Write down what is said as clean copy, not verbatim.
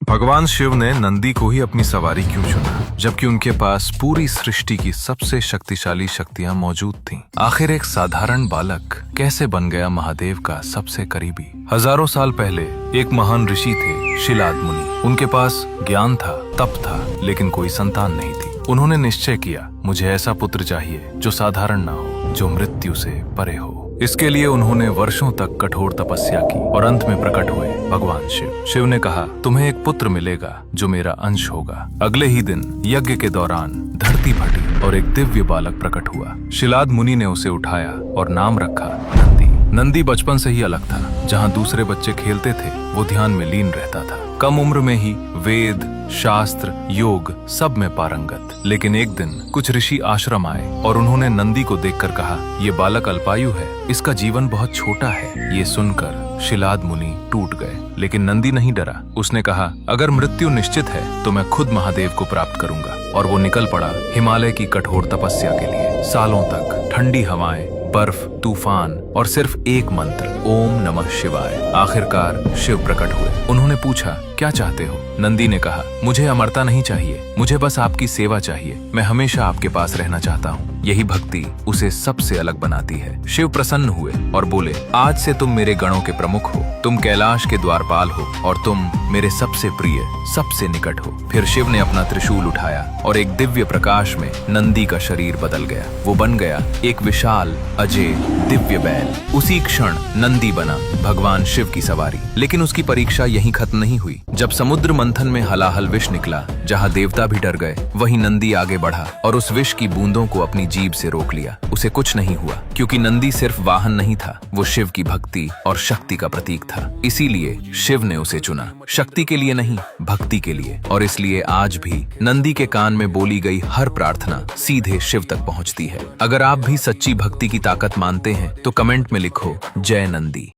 भगवान शिव ने नंदी को ही अपनी सवारी क्यों चुना, जबकि उनके पास पूरी सृष्टि की सबसे शक्तिशाली शक्तियां मौजूद थीं? आखिर एक साधारण बालक कैसे बन गया महादेव का सबसे करीबी? हजारों साल पहले एक महान ऋषि थे, शिलाद मुनि। उनके पास ज्ञान था, तप था, लेकिन कोई संतान नहीं थी। उन्होंने निश्चय किया, मुझे ऐसा पुत्र चाहिए जो साधारण ना हो, जो मृत्यु से परे हो। इसके लिए उन्होंने वर्षों तक कठोर तपस्या की और अंत में प्रकट हुए भगवान शिव। शिव ने कहा, तुम्हें एक पुत्र मिलेगा जो मेरा अंश होगा। अगले ही दिन यज्ञ के दौरान धरती फटी और एक दिव्य बालक प्रकट हुआ। शिलाद मुनि ने उसे उठाया और नाम रखा नंदी। नंदी बचपन से ही अलग था। जहाँ दूसरे बच्चे खेलते थे, वो ध्यान में लीन रहता था। कम उम्र में ही वेद, शास्त्र, योग सब में पारंगत। लेकिन एक दिन कुछ ऋषि आश्रम आए और उन्होंने नंदी को देखकर कहा, ये बालक अल्पायु है, इसका जीवन बहुत छोटा है। ये सुनकर शिलाद मुनि टूट गए, लेकिन नंदी नहीं डरा। उसने कहा, अगर मृत्यु निश्चित है तो मैं खुद महादेव को प्राप्त करूंगा। और वो निकल पड़ा हिमालय की कठोर तपस्या के लिए। सालों तक ठंडी हवाएं, बर्फ, तूफान और सिर्फ एक मंत्र, ओम नमः शिवाय। आखिरकार शिव प्रकट हुए। उन्होंने पूछा, क्या चाहते हो? नंदी ने कहा, मुझे अमरता नहीं चाहिए, मुझे बस आपकी सेवा चाहिए। मैं हमेशा आपके पास रहना चाहता हूँ। यही भक्ति उसे सबसे अलग बनाती है। शिव प्रसन्न हुए और बोले, आज से तुम मेरे गणों के प्रमुख हो, तुम कैलाश के द्वारपाल हो और तुम मेरे सबसे प्रिय, सबसे निकट हो। फिर शिव ने अपना त्रिशूल उठाया और एक दिव्य प्रकाश में नंदी का शरीर बदल गया। वो बन गया एक विशाल, अजय, दिव्य बैल। उसी क्षण नंदी बना भगवान शिव की सवारी। लेकिन उसकी परीक्षा यहीं खत्म नहीं हुई। जब समुद्र मंथन में हलाहल विष निकला, जहाँ देवता भी डर गए, वहीं नंदी आगे बढ़ा और उस विष की बूंदों को अपनी जीभ से रोक लिया। उसे कुछ नहीं हुआ, क्योंकि नंदी सिर्फ वाहन नहीं था, वो शिव की भक्ति और शक्ति का प्रतीक था। इसीलिए शिव ने उसे चुना, शक्ति के लिए नहीं, भक्ति के लिए। और इसलिए आज भी नंदी के कान में बोली गई हर प्रार्थना सीधे शिव तक पहुंचती है। अगर आप भी सच्ची भक्ति की ताकत मानते हैं तो कमेंट में लिखो, जय नंदी।